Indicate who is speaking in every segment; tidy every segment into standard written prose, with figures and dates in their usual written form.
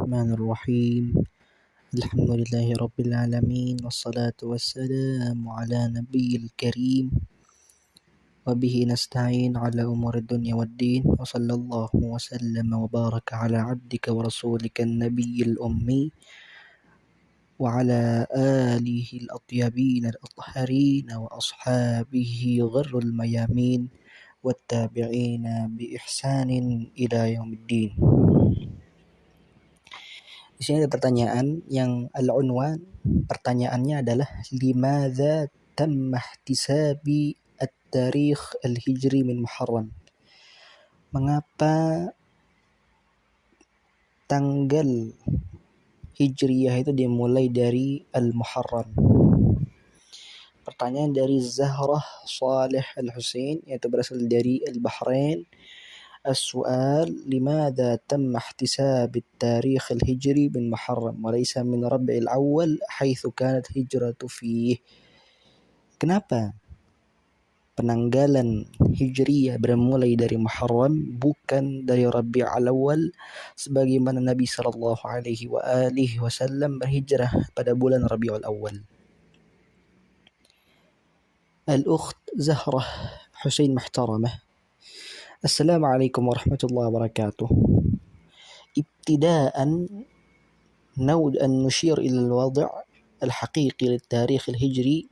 Speaker 1: الرحمن الرحيم. الحمد لله رب العالمين، والصلاة والسلام على نبي الكريم، وبه نستعين على أمور الدنيا والدين، وصلى الله وسلم وبارك على عبدك ورسولك النبي الأمي وعلى آله الأطيبين الأطهرين وأصحابه غر الميامين والتابعين بإحسان إلى يوم الدين. Di sini ada pertanyaan yang al-unwan, pertanyaannya adalah limadza tamma ihtisabi at-tarikh al-hijri min Muharram. Mengapa tanggal Hijriyah itu dimulai dari Al-Muharram? Pertanyaan dari Zahrah Saleh Al-Husain, yaitu berasal dari Al-Bahrain. السؤال لماذا تم احتساب التاريخ الهجري من محرم وليس من ربيع الأول حيث كانت هجرة فيه. Kenapa penanggalan Hijriyah bermulai dari Muharram bukan dari Rabi' al-Awwal sebagaimana Nabi sallallahu alaihi wasallam berhijrah pada bulan Rabiul Awal? Al-ukht Zahrah Husain Muhtaramah, Assalamualaikum warahmatullahi wabarakatuh. ابتداء نود أن نشير إلى الوضع الحقيقي للتاريخ الهجري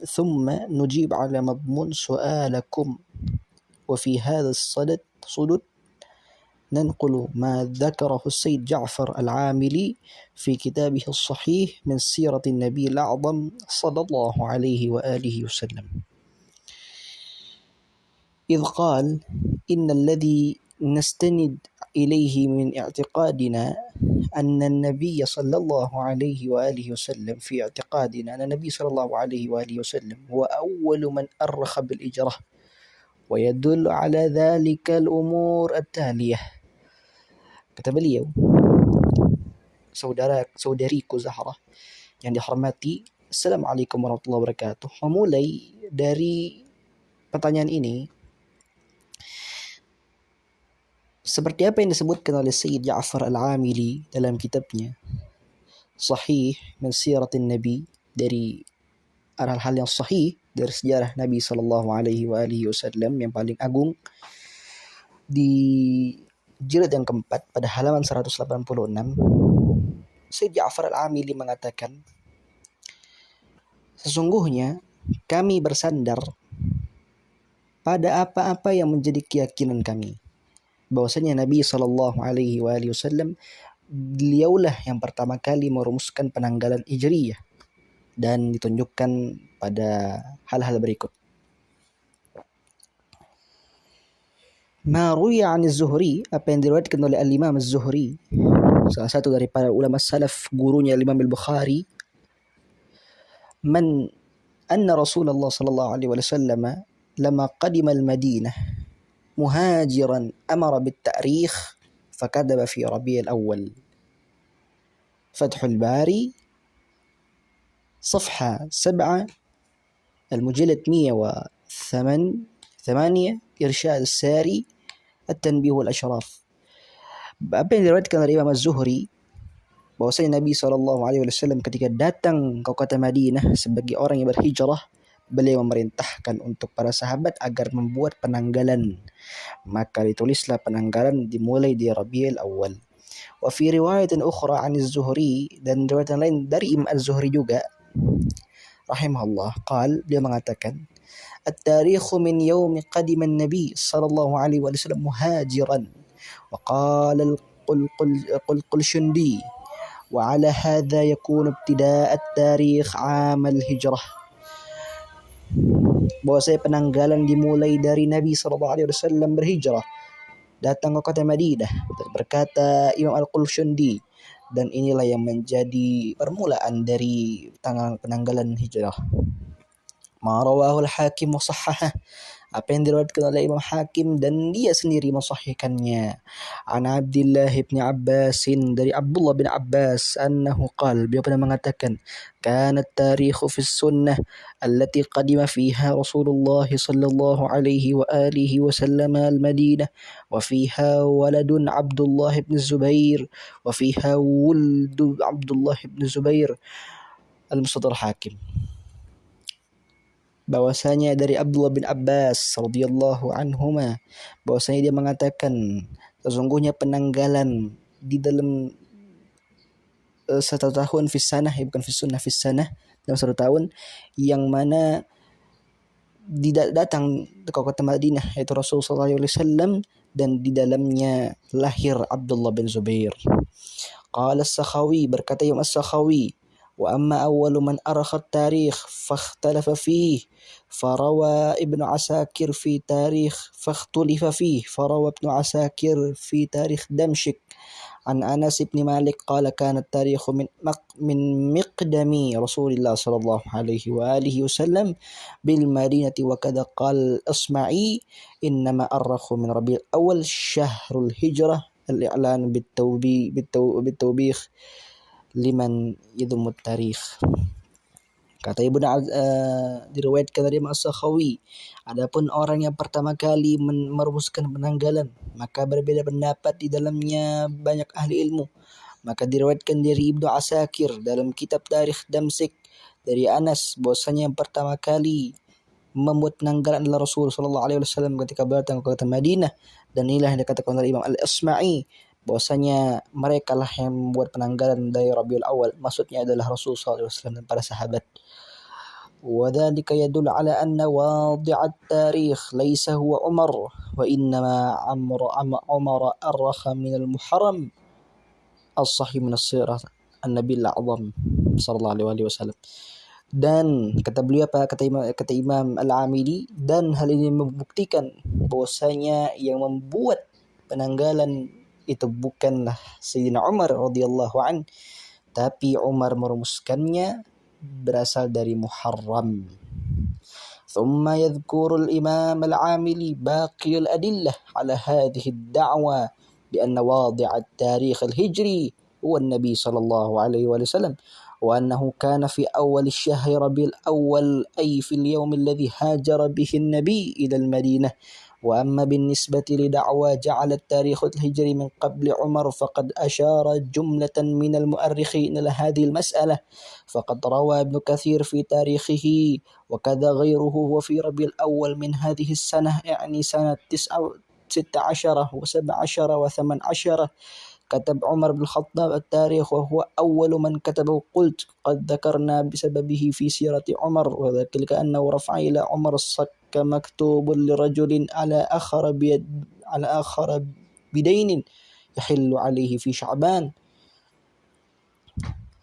Speaker 1: ثم نجيب على مضمون سؤالكم، وفي هذا الصدد ننقل ما ذكره السيد جعفر العاملي في كتابه الصحيح من سيرة النبي الأعظم صلى الله عليه وآله وسلم، إذ قال إن الذي نستند إليه من اعتقادنا أن النبي صلى الله عليه وآله وسلم في اعتقادنا أن النبي صلى الله عليه وآله وسلم هو أول من أرخ بالإجرة، ويدل على ذلك الأمور التالية. Kata beliau, saudariku Zahrah yang dihormati, Assalamualaikum warahmatullahi wabarakatuh. Memulai dari pertanyaan ini, seperti apa yang disebutkan oleh Sayyid Ja'far Al-Amili dalam kitabnya Sahih min Siratin Nabi, dari hal-hal yang sahih dari sejarah Nabi sallallahu alaihi wasallam yang paling agung, di jilid yang keempat pada halaman 186, Sayyid Ja'far Al-Amili mengatakan, sesungguhnya kami bersandar pada apa-apa yang menjadi keyakinan kami, bahwasanya Nabi sallallahu alaihi wasallam beliaulah yang pertama kali merumuskan penanggalan Hijriyah, dan ditunjukkan pada hal-hal berikut. Ma ruya 'an az-Zuhri, apa yang diriwayatkan oleh al-Imam az-Zuhri, salah satu dari para ulama salaf, gurunya Imam al-Bukhari, anna Rasulullah sallallahu alaihi wasallam lama qadima al-Madinah مهاجرا أمر بالتأريخ فكتب في ربيع الأول. فتح الباري صفحة 7 المجلد 108 إرشاد الساري التنبيه والأشراف. Apa yang diriwayatkan oleh Imam Az-Zuhri, bahwasanya Nabi SAW ketika datang ke kota Madinah sebagai orang yang berhijrah, beliau memerintahkan untuk para sahabat agar membuat penanggalan. Maka ditulislah penanggalan dimulai di Rabiul Awal. Wa fi riwayatin ukhra 'an az-Zuhri, dan riwayat lain dari Imam Az-Zuhri juga rahimahullah, dia mengatakan, at-tarikhu min yaumi qadima an-nabi sallallahu alaihi wasallam muhajiran, wa qala al-Qulshundi wa 'ala hadha yakunu ibtida' at-tarikh 'am al-hijrah. Bahwa saya penanggalan dimulai dari Nabi SAW berhijrah datang ke kota Madinah, berkata Imam Al-Qulshundi, dan inilah yang menjadi permulaan dari penanggalan hijrah. Ma rawahu al-Hakim wa sahhahah, Apa yang diriwayatkan oleh Imam Hakim dan dia sendiri mensahihkannya. An Abdullah bin Abbas, dari Abdullah bin Abbas, annahu qala, beliau pernah mengatakan, kana at-tarikhu fi sunnah allati qadima fiha Rasulullah sallallahu alaihi wa alihi wasallam al-Madinah wa fiha waladun Abdullah bin Zubair wa fiha wuldu Abdullah bin Zubair, al-Mustadrak Hakim. Bahwasanya dari Abdullah bin Abbas radhiyallahu anhuma, bahwasanya dia mengatakan sesungguhnya penanggalan di dalam satu tahun fisanah, bukan fisunah, fisanah, dalam satu tahun, yang mana datang ke kota Madinah yaitu Rasulullah SAW, dan di dalamnya lahir Abdullah bin Zubair. Qala as-Sakhawi, berkata Imam as-Sakhawi, wa amma awwalu man arakha at-tarikh fakhtalafa fihi فروى ابن عساكر في تاريخ فاختلف فيه فروى ابن عساكر في تاريخ دمشق عن أنس بن مالك قال كان التاريخ من مقدم رسول الله صلى الله عليه وآله وسلم بالمدينة وكذا قال الأصمعي إنما أرخ من ربيع الأول شهر الهجرة الإعلان بالتوبيخ لمن يذم التاريخ. Kata diriwayatkan dari As-Sakhawi, adapun orang yang pertama kali merumuskan penanggalan, maka berbeda pendapat di dalamnya banyak ahli ilmu. Maka diriwayatkan dari Ibnu Asakir dalam kitab Tarikh Damsyik dari Anas, bahwasanya yang pertama kali membuat penanggalan adalah Rasul sallallahu alaihi wasallam ketika datang ke kota Madinah, dan inilah yang dikatakan oleh Imam Al-Asma'i, bahwasanya mereka lah yang membuat penanggalan dari Rabiul Awal, maksudnya adalah Rasul sallallahu alaihi wasallam dan para sahabat. وذلك يدل على أن واضع التاريخ ليس هو عمر وإنما عمر أرخ من المحرم الصحيح من السيرة النبي الأعظم صلى الله عليه وسلم. Dan kata beliau apa, kata Imam Al-Amili, dan hal ini membuktikan bahwasanya yang membuat penanggalan itu bukanlah Sayyidina Umar radhiyallahu an, tapi Umar merumuskannya berasal dari Muharram. ثم يذكر الإمام العاملي باقي الأدلة على هذه الدعوة بأن واضع التاريخ الهجري هو النبي صلى الله عليه وسلم، وأنه كان في أول الشهر ربيع الأول، أي في اليوم الذي هاجر به النبي إلى المدينة. وأما بالنسبة لدعوى جعل التاريخ الهجري من قبل عمر فقد أشار جملة من المؤرخين إلى هذه المسألة، فقد روى ابن كثير في تاريخه وكذا غيره وفي ربيع الأول من هذه السنة، يعني سنة 16 و17 و18. كتب عمر بن الخطاب التاريخ وهو أول من كتبه. قلت قد ذكرنا بسببه في سيرة عمر، وذلك أنه رفع إلى عمر الصك مكتوب لرجل على آخر بدين يحل عليه في شعبان.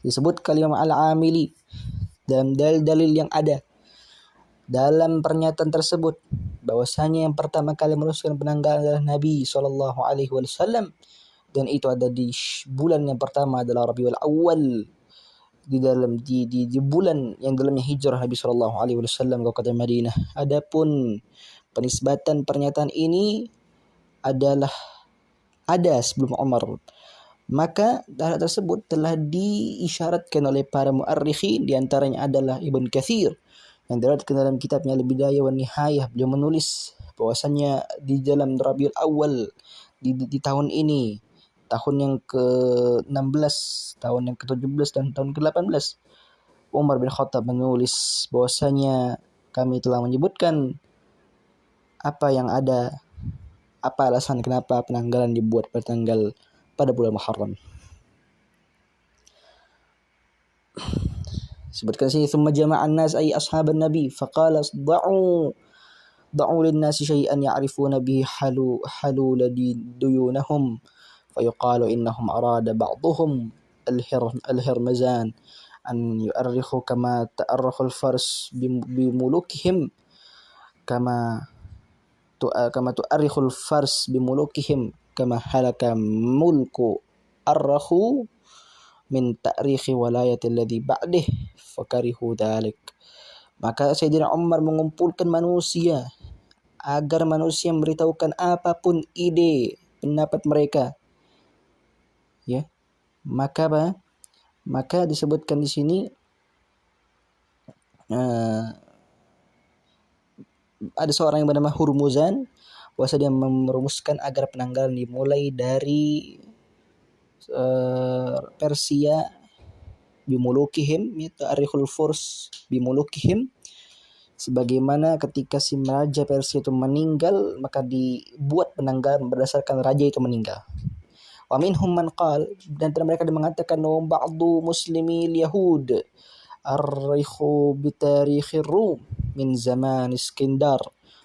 Speaker 1: Disebut kalimat Al-Amili dalam dalil-dalil yang ada dalam pernyataan tersebut, bahwasanya yang pertama kali merumuskan penanggalan adalah Nabi sallallahu alaihi wasallam, dan itu ada di bulan yang pertama adalah Rabiul Awal, di bulan yang dalamnya hijrah Nabi sallallahu alaihi wasallam ke kota Madinah. Adapun penisbatan pernyataan ini adalah ada sebelum Umar, maka hal tersebut telah diisyaratkan oleh para muarrikhin, di antaranya adalah Ibn Katsir yang diriwayatkan dalam kitabnya Al-Bidayah wan Nihayah. Beliau menulis bahwasanya di dalam Rabiul Awal di tahun ini, tahun yang ke-16, tahun yang ke-17 dan tahun ke-18, Umar bin Khattab menulis bahwasanya kami telah menyebutkan apa yang ada, apa alasan kenapa penanggalan dibuat pada bulan Muharram. Sebutkan sini, thumma jama'an nas ay ashaban nabi faqala da'u lin-nasi syai'an ya'rifuna bihi halul duyunahum فيقال إنهم أراد بعضهم الهرمزان أن يؤرخوا كما تأرخ الفرس بملوكهم كما تؤرخ الفرس بملوكهم كما هلك ملك أرخوا من تأريخ ولاية الذي بعده فكرهوا ذلك. Maka Sayyidina Umar mengumpulkan manusia agar manusia memberitahukan apapun ide pendapat mereka, ya. Maka apa? Maka disebutkan di sini ada seorang yang bernama Hurmuzan, bahwa dia merumuskan agar penanggalan dimulai dari Persia bimulukihim, itu Arikhul Furs bimulukihim, sebagaimana ketika si raja Persia itu meninggal maka dibuat penanggalan berdasarkan raja itu meninggal. Wa minhum man qal, dan mereka mengatakan ba'du muslimi yahud arikhu bitarikhir rum min zaman Iskandar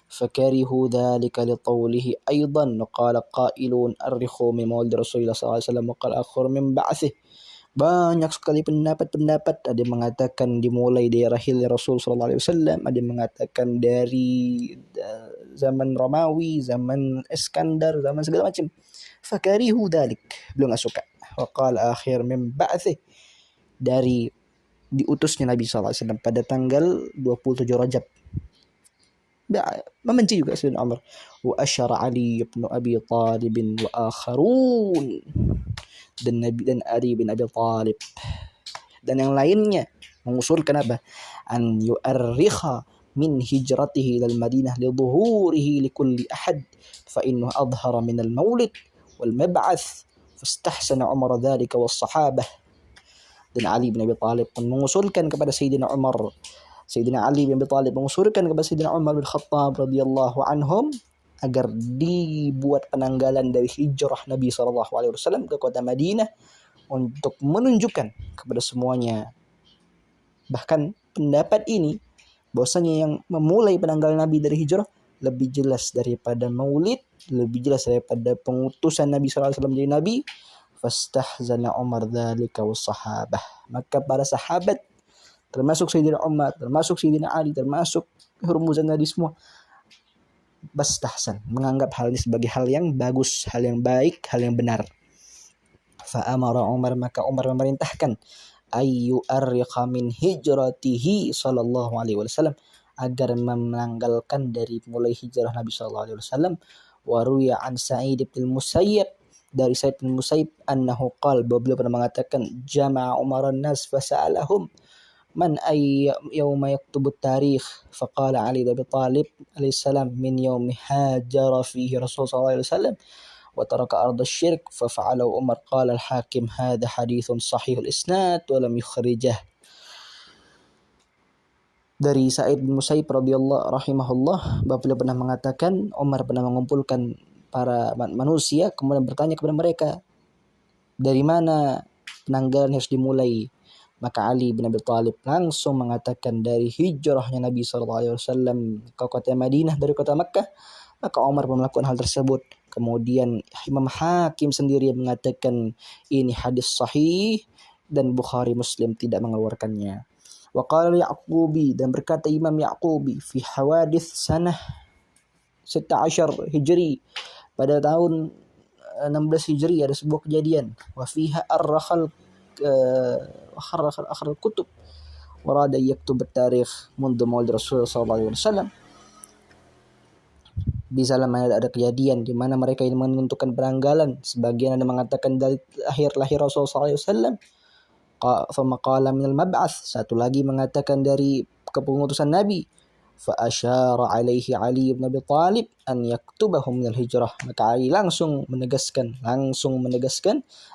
Speaker 1: فكرهوا ذلك لطوله أيضا وقال قائلون أرخوا من مولد رسول الله صلى الله عليه وسلم وقال آخر من بعثه. Banyak sekali pendapat-pendapat, ada yang mengatakan dimulai dari rahil Rasul sallallahu alaihi wasallam, ada yang mengatakan dari zaman Romawi, zaman Iskandar, zaman segala macam. Fakarihu dzalik, beliau enggak suka. Wa qala akhir min ba'thih, dari diutusnya Nabi sallallahu alaihi wasallam pada tanggal 27 Rajab. Membenci juga Sayyidina Umar. Wa asyara Ali bin Abi Thalib wa akharun, dan Nabi dan Ali bin Abi Thalib dan yang lainnya mengusulkan apa? An yu'arrikha min hijratihi ilal Madinah li dhuhurihi li kulli ahad fa innahu adhara min al maulid wal mab'ath fastahsana Umar dzalika was sahabah. Dan Ali bin Abi Thalib pun mengusulkan kepada Sayyidina Umar, Sayyidina Ali bin Abi Thalib mengusulkan kepada Sayyidina Umar bin Khattab radhiyallahu anhum agar dibuat penanggalan dari hijrah Nabi SAW ke kota Madinah untuk menunjukkan kepada semuanya. Bahkan pendapat ini bahwasanya yang memulai penanggalan Nabi dari hijrah lebih jelas daripada maulid, lebih jelas daripada pengutusan Nabi SAW menjadi Nabi. Fastahzana Umar dzalika was sahabah. Maka para sahabat, termasuk Sayyidina Umar, termasuk Sayyidina Ali, termasuk Hurmuzan tadi semua, bastahsan, menganggap hal ini sebagai hal yang bagus, hal yang baik, hal yang benar. Fa'amara Umar, maka Umar memerintahkan ayyu arriqa min hijratihi sallallahu alaihi wasallam, agar menanggalkan dari mulai hijrah Nabi sallallahu alaihi wasallam. Wa ruya an Sa'id bin Musayyib, dari Sa'id bin Musayyib annahu qala, beliau pernah mengatakan jama'a Umar an-nas fasa'alahum man ay yawma yaktubu tarikh faqala Ali bin Abi Thalib alaihi salam min yawmi hajara fihi Rasul sallallahu alaihi wasallam wa taraka ardh asy-syirk fa fa'alahu Umar. Qala al-Hakim hadha hadithun sahih al-isnad wa lam yukhrijah. Dari Sa'id bin Musayyib radhiyallahu rahimahullah, beliau pernah mengatakan Umar pernah mengumpulkan para manusia kemudian bertanya kepada mereka dari mana penanggalan harus dimulai. Maka Ali bin Abi Thalib langsung mengatakan dari hijrahnya Nabi SAW ke kota Madinah dari kota Makkah. Maka Umar pun melakukan hal tersebut. Kemudian Imam Hakim sendiri yang mengatakan ini hadis sahih dan Bukhari Muslim tidak mengeluarkannya. Wa qala Yaqubi, dan berkata Imam Yaqubi fi hawadits sanah 16 Hijri, pada tahun 16 Hijri ada sebuah kejadian. Wa fiha arrakhal akhir kutub warada yaktub at-tarikh mundu maulid Rasul sallallahu alaihi wasallam. Di dalam ada kejadian di mana mereka ini menentukan penanggalan. Sebagian ada mengatakan dari akhir lahir Rasul sallallahu alaihi wasallam. Fa qala min al-mab'ats, satu lagi mengatakan dari kepengutusan Nabi. Fa asyara alaihi Ali bin Abi Thalib an yaktubahum min al-hijrah. Maka Ali langsung menegaskan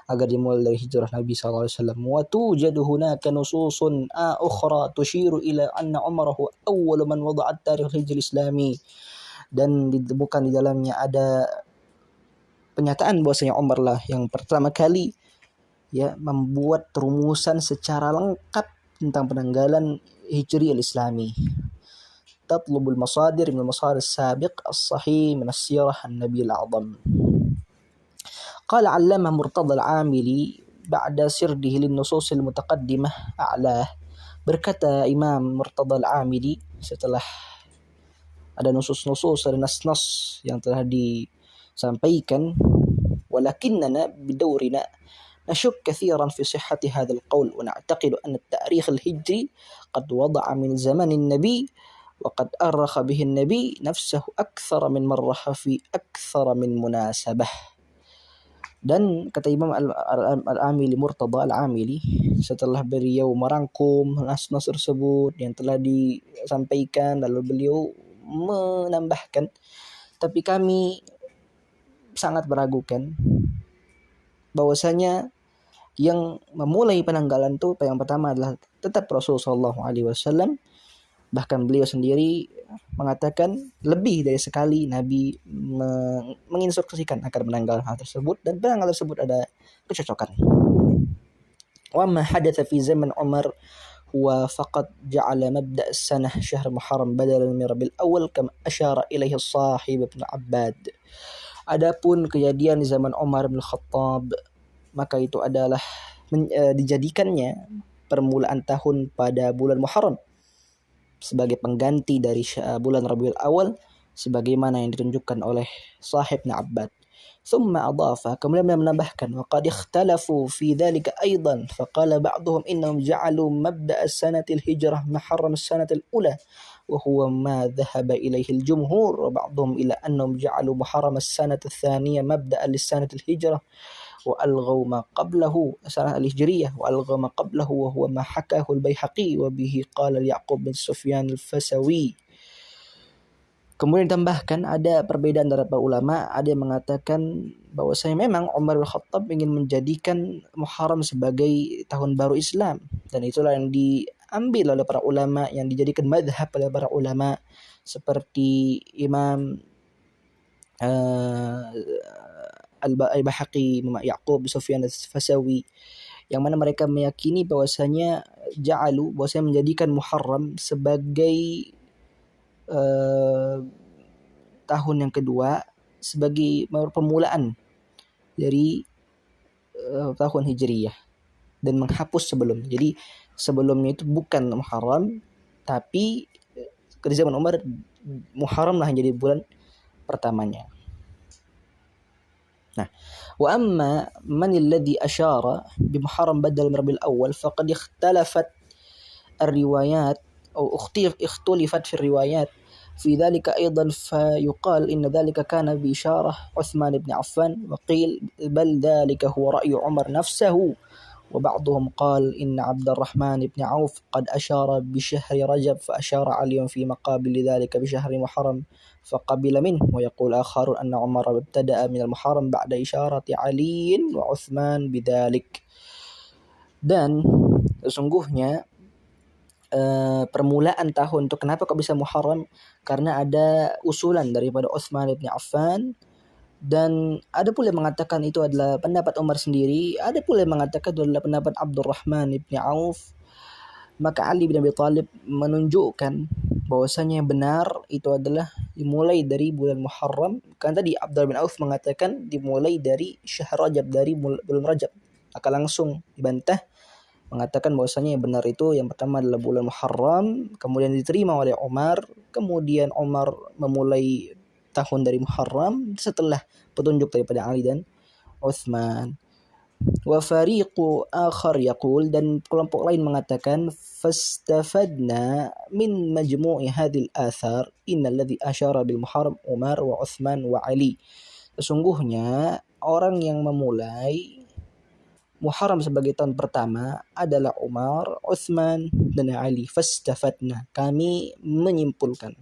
Speaker 1: agar dimulai dari hijrah Nabi sallallahu alaihi wasallam. Wa tujadu hunaka nususun ukhra tushiru ila anna Umar huwa awwal man wada'a at-tarikh al-hijri al-islami. Dan ditemukan di dalamnya ada pernyataan bahwasanya Umar lah yang pertama kali membuat rumusan secara lengkap tentang penanggalan Hijri al-Islami. Tatlubul masadir min al-masadir as-sabiq as-sahih min as-sirah an-nabi al-a'zam. Qala 'allamah Murtada al-Amili ba'da sirdihi lin-nusus al-mutaqaddimah a'lah. Berkata Imam Murtada al-Amili setelah ada nusus-nusus, ada nas-nas yang telah disampaikan, walakinnana bidawrina نشك كثيرا في صحة هذا القول ونعتقد أن التاريخ الهجري قد وضع من زمن النبي وقد أرخ به النبي نفسه أكثر من مرة في أكثر من مناسبة. Dan kata Imam Al-Amili, Murtada Al-Amili, setelah beliau merangkum nas-nas tersebut yang telah disampaikan, lalu beliau menambahkan, tapi kami sangat meragukan bahwasanya yang memulai penanggalan itu yang pertama adalah tetap Rasulullah SAW. Bahkan beliau sendiri mengatakan lebih dari sekali Nabi menginstruksikan agar menanggalkan hal tersebut, dan penanggalan tersebut ada kecocokan. Wa ma hadatsa fi zaman Umar huwa faqad ja'ala mabda' as-sanah syahr Muharram badalan min Rabiul Awal kama asyara ilaihi Sahib Ibn Abbad. Adapun kejadian di zaman Umar bin Khattab, maka itu adalah dijadikannya permulaan tahun pada bulan Muharram sebagai pengganti dari bulan Rabiul Awal, sebagaimana yang ditunjukkan oleh Sahib Ibn Abbad. ثم أضاف, kemudian menambahkan, وقد اختلفوا في ذلك أيضا فقال بعضهم إنهم جعلوا مبدأ السنة الهجرة محرم السنة الأولى وهو ما ذهب إليه الجمهور وبعضهم إلى أنهم جعلوا محرم السنة الثانية مبدأ للسنة الهجرة وألغوا ما قبله السنة الهجرية وألغوا ما قبله وهو ما حكاه البيهقي وبه قال يعقوب بن سفيان الفسوي. Kemudian ditambahkan ada perbedaan dari para ulama, ada yang mengatakan bahwasanya memang Umar bin Khattab ingin menjadikan Muharram sebagai tahun baru Islam, dan itulah yang diambil oleh para ulama, yang dijadikan madhab oleh para ulama seperti Imam Al-Baihaqi, Imam Ya'qub bin Sufyan al-Fasawi, yang mana mereka meyakini bahwasanya bahwasanya menjadikan Muharram sebagai tahun yang kedua sebagai permulaan dari tahun Hijriyah dan menghapus sebelum. Jadi sebelumnya itu bukan Muharram, tapi di zaman Umar Muharram lah jadi bulan pertamanya. Nah, wa amma man alladhi asyara bi Muharram badal min Rabiul Awal faqad ikhtalafat ar-riwayat أو اختلفت في الروايات في ذلك أيضا فيقال إن ذلك كان بإشارة عثمان بن عفان وقيل بل ذلك هو رأي عمر نفسه وبعضهم قال إن عبد الرحمن بن عوف قد أشار بشهر رجب فأشار علي في مقابل ذلك بشهر محرم فقبل منه ويقول آخر أن عمر ابتدأ من المحرم بعد إشارة علي وعثمان بذلك. Dan sesungguhnya permulaan tahun untuk kenapa kok bisa Muharram, karena ada usulan daripada Utsman bin Affan, dan ada pula yang mengatakan itu adalah pendapat Umar sendiri, ada pula yang mengatakan itu adalah pendapat Abdurrahman bin Auf. Maka Ali bin Abi Thalib menunjukkan bahwasanya yang benar itu adalah dimulai dari bulan Muharram, kan tadi Abdurrahman bin Auf mengatakan dimulai dari syahr Rajab, dari bulan Rajab, maka langsung dibantah mengatakan bahwasanya yang benar itu yang pertama adalah bulan Muharram, kemudian diterima oleh Umar, kemudian Umar memulai tahun dari Muharram setelah petunjuk daripada Ali dan Utsman. Wa fariqu akhar yaqul, dan kelompok lain mengatakan fastafadna min majmu'i hadhil athar innal ladzi asyara bil Muharram Umar wa Utsman wa Ali. Sesungguhnya orang yang memulai Muharram sebagai tahun pertama adalah Umar, Utsman, dan Ali. Fastafatna, kami menyimpulkan,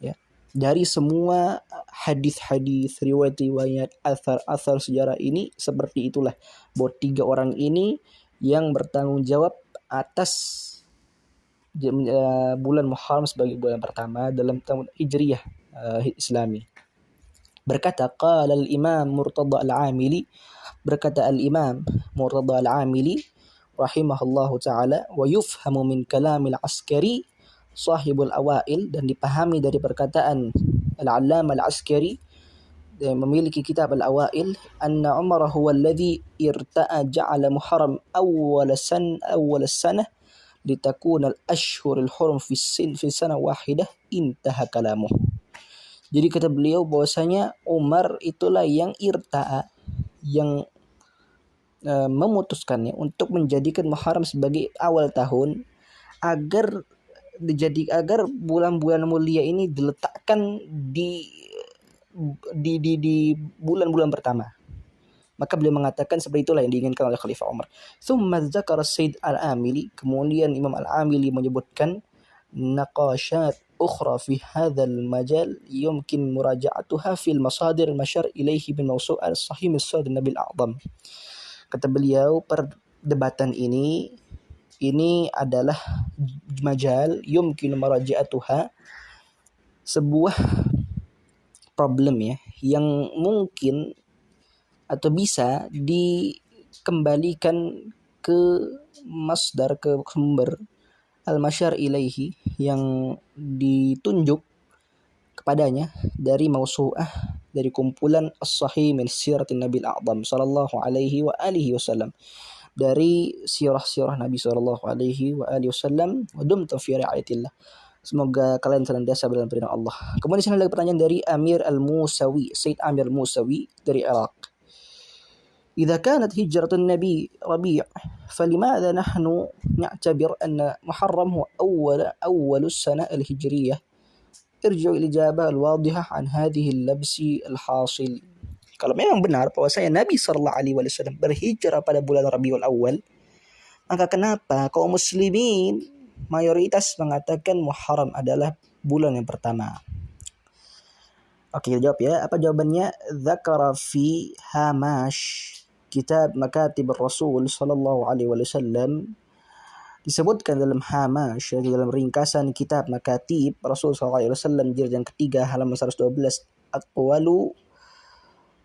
Speaker 1: ya, dari semua hadis-hadis, riwayat-riwayat, athar-athar sejarah ini, seperti itulah bahwa tiga orang ini yang bertanggung jawab atas bulan Muharram sebagai bulan pertama dalam tahun Hijriyah Islami. Berkata qala al-Imam Murtada Al-Amili, berkata al-Imam Murtada Al-Amili rahimahullahu taala, wa yufhamu min kalamil Askari sahibul awail, dan dipahami dari perkataan Al-Allamah Al-Askari yang memiliki kitab Al-Awail, anna Umar huwa alladhi irta'a ja'ala Muharram awwal sanah litakuna al-ashhur al-hurum fi sana wahidah, intaha kalamuh. Jadi kata beliau bahwasanya Umar itulah yang irta'a, yang memutuskannya untuk menjadikan Muharram sebagai awal tahun agar agar bulan-bulan mulia ini diletakkan di bulan-bulan pertama. Maka beliau mengatakan seperti itulah yang diinginkan oleh Khalifah Umar. Tsumma dzakara Sayyid Al-Amili, kemudian Imam Al-Amili menyebutkan naqashat ukhra fi hadzal majal yumkin muraja'atuha fil masadir al-mashar ilaihi bin mawsu' al-sahih as-sadr Nabil A'zam. Kata beliau, perdebatan ini adalah majal yumkin muraja'atuha, sebuah problem ya yang mungkin atau bisa dikembalikan ke masdar, ke sumber al-masyar ilaihi yang ditunjuk kepadanya dari mausu'ah, dari kumpulan as-sahih min siratin Nabil A'zam sallallahu alaihi wa alihi wasallam, dari sirah-sirah Nabi sallallahu alaihi wa alihi wasallam. Wa dumtum fi ri'ayatillah, semoga kalian senantiasa dalam perlindungan Allah. Kemudian di sini ada pertanyaan dari Amir Al-Musawi, Said Amir Al-Musawi dari Iraq. إذا كانت هجرة النبي ربيع فلماذا نحن نعتبر أن محرم هو أول السنة الهجرية؟ ارجعوا الإجابة الواضحة عن هذه اللبس الحاصل. Kalau memang benar bahwasanya Nabi Shallallahu Alaihi Wasallam berhijrah pada bulan Rabiul Awal, maka kenapa kaum muslimin mayoritas mengatakan Muharram adalah bulan yang pertama? Oke, jawab ya. Apa jawabannya? Dzakara fi hamash kitab Makatib Rasul sallallahu alaihi wasallam, disebutkan dalam hamash, dalam ringkasan kitab Makatib Rasul sallallahu alaihi wasallam jilid yang ketiga halaman 112,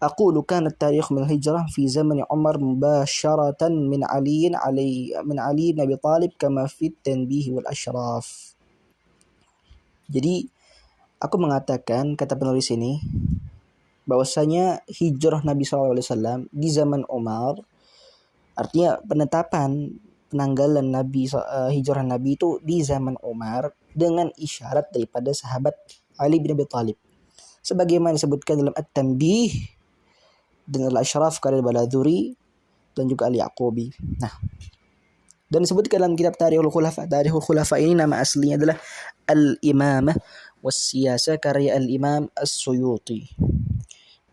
Speaker 1: aqulu kana tarikh min hijrah fi zaman Umar mubasharatan min Ali bin Abi Talib kama fi tanbih wal ashraf. Jadi aku mengatakan, kata penulis ini, bahwasanya hijrah Nabi SAW di zaman Umar, artinya penanggalan hijrah Nabi itu di zaman Umar dengan isyarat daripada sahabat Ali bin Abi Talib, sebagaimana disebutkan dalam At-Tanbih dan Al-Ashraf karya Baladhuri dan juga Al-Yaqubi. Nah, dan disebutkan dalam kitab Tarikhul Khulafa. Tarikhul Khulafa ini nama aslinya adalah Al-Imamah was-Siyasah karya Al-Imam As-Suyuti.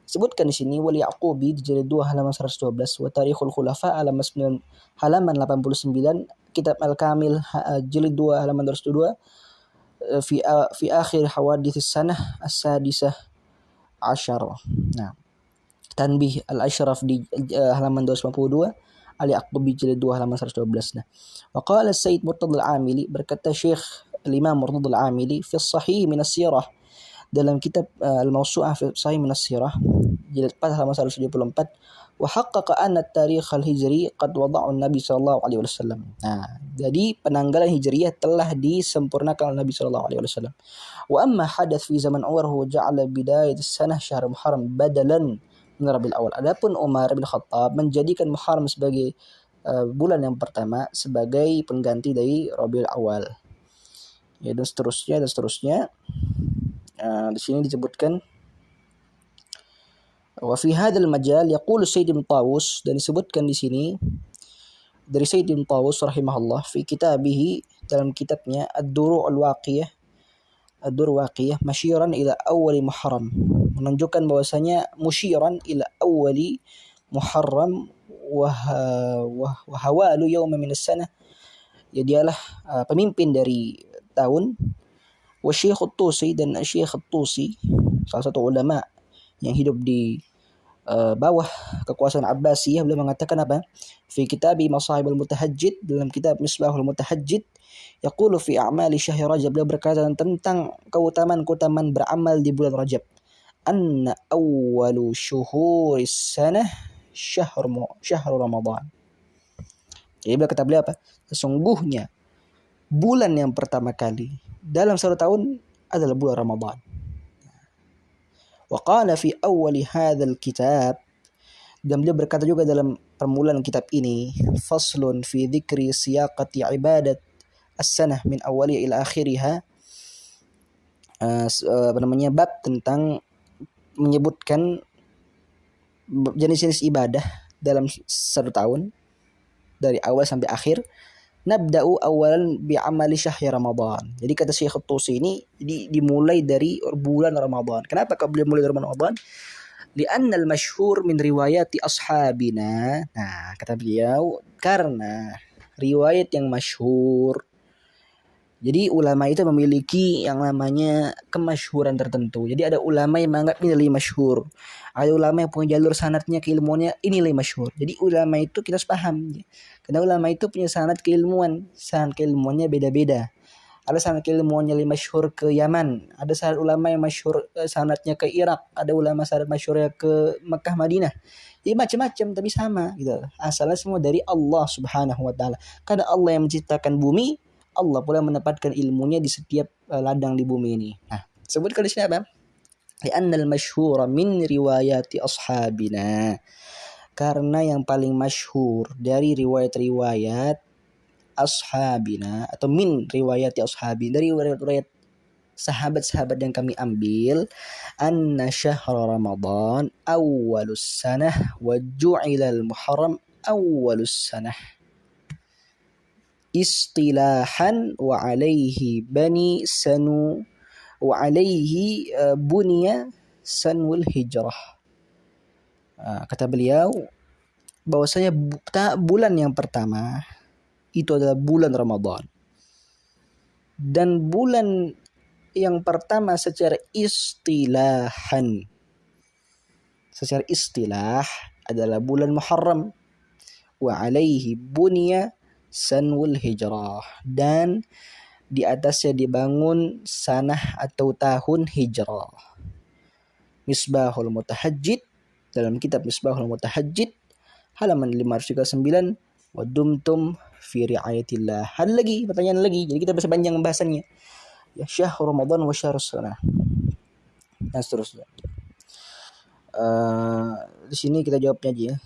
Speaker 1: Sebutkan di sini wal Yaqubi di jilid 2 halaman 112, wa Tarikhul Khulafa halaman 89, kitab Al-Kamil jilid 2 halaman 202, fi akhir hawadits sanah as-sadisah asyar. Nah, Tanbih Al-Ashraf di halaman 292, Al-Yaqubi jilid 2 halaman 112. Nah, wa qala Sayyid Murtadha Al-Amili, berkata Syekh Al-Imam Murtadha Al-Amili fi Sahih min as-Sirah, dalam kitab Al-Mawsu'ah fi Sahih min as-Sirah jilid 4 halaman 174, wa haqqaqa anna at-tarikh al-hijri qad wada'u an-nabi sallallahu alaihi wasallam. Nah, jadi penanggalan hijriyah telah disempurnakan oleh Nabi sallallahu alaihi wasallam. Wa amma hadath fi zaman Umar huwa ja'ala bidayat as-sanah syahr Muharram badalan min Rabiul Awal. Adapun Umar bin Khattab menjadikan Muharram sebagai bulan yang pertama sebagai pengganti dari Rabiul Awal. Ya, dan seterusnya. Di sini disebutkan wa fi hadzal majal yaqulu Sayyid bin Tawus, dan disebutkan di sini dari Sayyid bin Tawus rahimahullah fi kitabihi, dalam kitabnya Ad-Duru' Waqiyah masyiran ila awwali Muharram, menunjukkan bahwasanya musyiran ila awwali Muharram wa hawalu yawma min as-sanah, ya dialah pemimpin dari tahun. Wa Syekh At-Tusi, dan Syekh At-Tusi salah satu ulama yang hidup di bawah kekuasaan Abbasiyah, beliau mengatakan apa? Fi kitabi Masahibul Mutahajjid, dalam kitab Misbahul Mutahajjid, yaqulu fi a'mali syahr Rajab, beliau berkata tentang keutamaan beramal di bulan Rajab, anna awwalu syuhuris sanah syahr Ramadan. Jadi beliau apa? Sesungguhnya bulan yang pertama kali dalam satu tahun adalah bulan Ramadan. Wa qala fi awwali hadzal kitab, dan beliau berkata juga dalam permulaan kitab ini, faslun fi dzikri siyaqati ibadat as-sanah min awwaliha ila akhiriha, bab tentang menyebutkan jenis-jenis ibadah dalam satu tahun dari awal sampai akhir. nabda'u awalan bi'amali syahri Ramadan. Jadi kata Syekh Tusi ini dimulai dari bulan Ramadan. Kenapa kau boleh mulai dari Ramadan? Li'anna al-masyhur min riwayati ashabina. Nah, kata beliau, karena riwayat yang masyhur. Jadi ulama itu memiliki yang namanya kemasyhuran tertentu. Jadi ada ulama yang menganggap ini lebih masyhur. Ada ulama yang punya jalur sanadnya keilmuannya ini lebih masyhur. Jadi ulama itu kita harus paham. Karena ulama itu punya sanad keilmuan. Sanad keilmuannya beda-beda. Ada sanad keilmuannya lebih masyhur ke Yaman. Ada sanad ulama yang masyhur sanadnya ke Irak. Ada ulama sanad masyhurnya ke Mekah Madinah. Jadi macam-macam tapi sama gitu. Asalnya semua dari Allah Subhanahu wa taala. Karena Allah yang menciptakan bumi, Allah pula menempatkan ilmunya di setiap ladang di bumi ini. Nah, sebutkan di sini apa? Li'anna al-masyhura min riwayati ashabina. Karena yang paling masyhur dari riwayat-riwayat ashabina atau min riwayati ashabi, dari riwayat sahabat-sahabat yang kami ambil, anna syahra Ramadan awwalus sanah wa ju'ila al-muharram awwalus sanah. Istilahan wa alaihi bani sanu wa alaihi bunya sanul hijrah. Kata beliau bahwasanya bulan yang pertama itu adalah bulan Ramadan. Dan bulan yang pertama secara istilahan, secara istilah adalah bulan Muharram. Wa alaihi bunya sanwul hijrah, dan di atasnya dibangun sanah atau tahun hijrah. Misbahul Mutahajjid, dalam kitab Misbahul Mutahajjid halaman 539, wa dumtum fi riayatillah. Ada lagi pertanyaan lagi, jadi kita bisa panjang pembahasannya. Ya, syahr Ramadan wa syahr sanah. Dan seterusnya. Di sini kita jawabnya aja ya.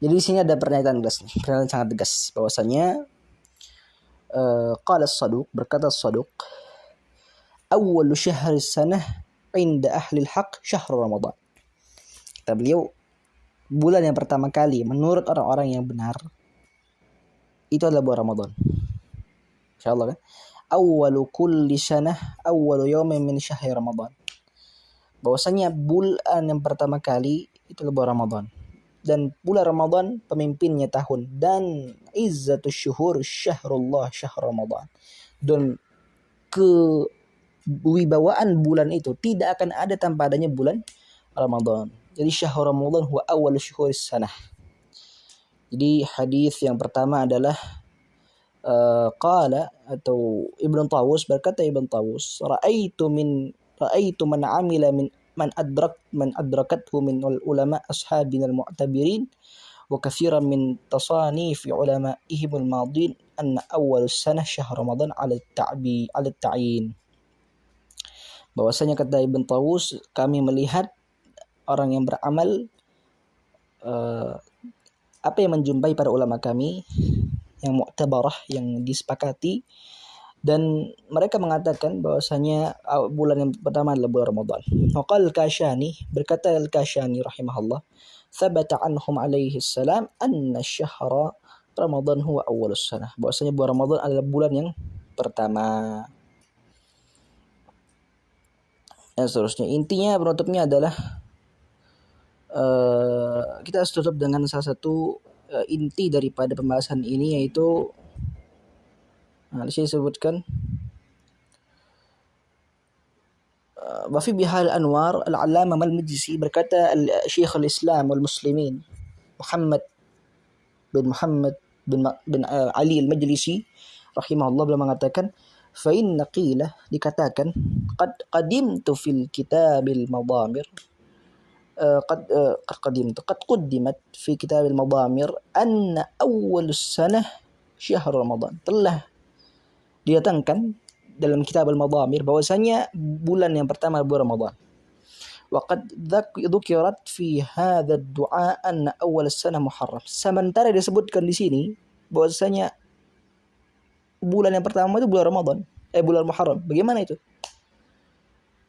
Speaker 1: Jadi di sini ada pernyataan tegas nih, pernyataan sangat tegas bahwasanya qala as-Saduq, berkata as-Saduq, awwalu syahri sanah inda ahli al-haq syahr Ramadan. Kata beliau, bulan yang pertama kali menurut orang-orang yang benar itu adalah bulan Ramadan. Insyaallah kan? Awwalu kulli sanah awwalu yawmin min syahri Ramadan. Bahwasanya bulan yang pertama kali itu adalah bulan Ramadan. Dan bulan Ramadan pemimpinnya tahun, dan izzatus syuhur syahrullah syahr Ramadan. Dan kewibawaan bulan itu tidak akan ada tanpa adanya bulan Ramadan. Jadi syahr Ramadan huwa awal syuhuris sanah. Jadi hadis yang pertama adalah qala atau Ibnu Tawus, berkata Ibnu Tawus, ra'aitu man amila min man adrakathu min ulama ashabina al-mu'tabirin wa kathiran min tasanif ulama'ihim al-madin anna awwal sanah syahr Ramadan ala at-ta'yin. Bahwasanya kata Ibn Tawus, kami melihat orang yang beramal apa yang menjumpai para ulama kami yang mu'tabarah, yang disepakati, dan mereka mengatakan bahwasanya bulan yang pertama adalah bulan Ramadan. Waqal Kashani, berkata Al-Kashani rahimahullah, thabata anhum alaihi salam anna syahra Ramadan huwa awwalus sanah. Bahwasanya bulan Ramadan adalah bulan yang pertama. Dan seterusnya. Intinya penutupnya adalah kita harus tutup dengan salah satu inti daripada pembahasan ini, yaitu di sini disebutkan wa fi bihal anwar al-allamah al-Majlisi, berkata Syekh al-Islam wal Muslimin Muhammad bin Ali al-Majlisi rahimahullah, beliau mengatakan fa inna qila, dikatakan qad qadimtu fil kitabil madamir qad quddimat fi kitabil madamir anna awwalus sanah syahr Ramadan, telah didatangkan dalam kitab al-madamir bahwasanya bulan yang pertama bulan Ramadan. Wa qad dzukirat fi hadha ad-du'a anna awwal as-sanah Muharram. Sementara disebutkan di sini bahwasanya bulan yang pertama itu bulan Ramadan, bulan Muharram. Bagaimana itu?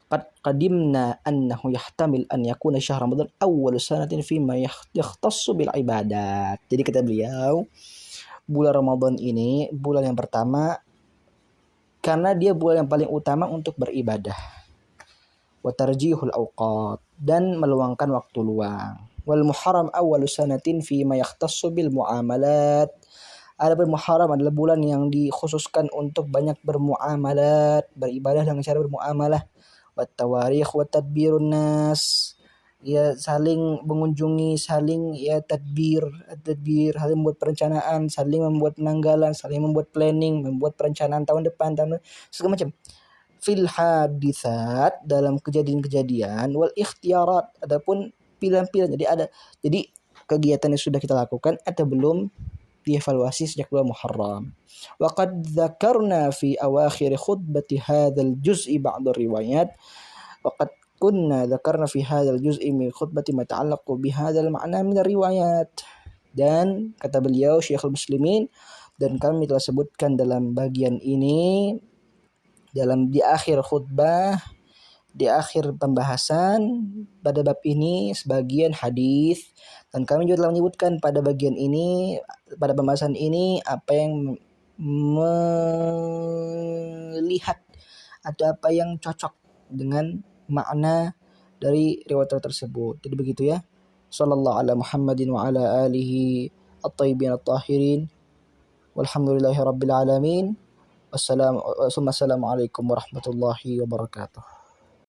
Speaker 1: Qad qadimna annahu yahtamil an yakuna syahr Ramadan awwal sanatin fi ma yakhtassu bil ibadat. Jadi kata beliau, bulan Ramadan ini bulan yang pertama karena dia bulan yang paling utama untuk beribadah. Wa tarjihul awqat, dan meluangkan waktu luang. Wal Muharram awwalu sanatin fi ma yakhtassu bil muamalat. Adapun Muharram adalah bulan yang dikhususkan untuk banyak bermuamalat, beribadah dengan cara bermuamalah. Wat tawarikh wa tadbirun nas, ya saling mengunjungi, saling ya tadbir, saling membuat perencanaan, saling membuat penanggalan, saling membuat planning, membuat perencanaan tahun depan, segala macam. Fil hadithat, dalam kejadian-kejadian, wal ikhtiarat, adapun pilihan-pilihan. Jadi kegiatan yang sudah kita lakukan atau belum dievaluasi sejak bulan Muharram. Wa qad dzakarna fi awakhir khutbati hadzal juz'i ba'd riwayat. Wa qad kunna dzakarna fi hadzal juz'i min khutbati ma ta'allaqu bi hadzal ma'na min riwayat. Dan kata beliau Syekhul Muslimin, dan kami telah sebutkan dalam bagian ini, di akhir khutbah, di akhir pembahasan pada bab ini sebagian hadis, dan kami juga telah menyebutkan pada bagian ini, pada pembahasan ini, apa yang melihat atau apa yang cocok dengan makna dari riwayat tersebut. Jadi begitu ya. Sallallahu ala Muhammadin wa ala alihi at-tayyibin at-tahirin. Walhamdulillahi rabbil alamin. Wassalamualaikum warahmatullahi wabarakatuh.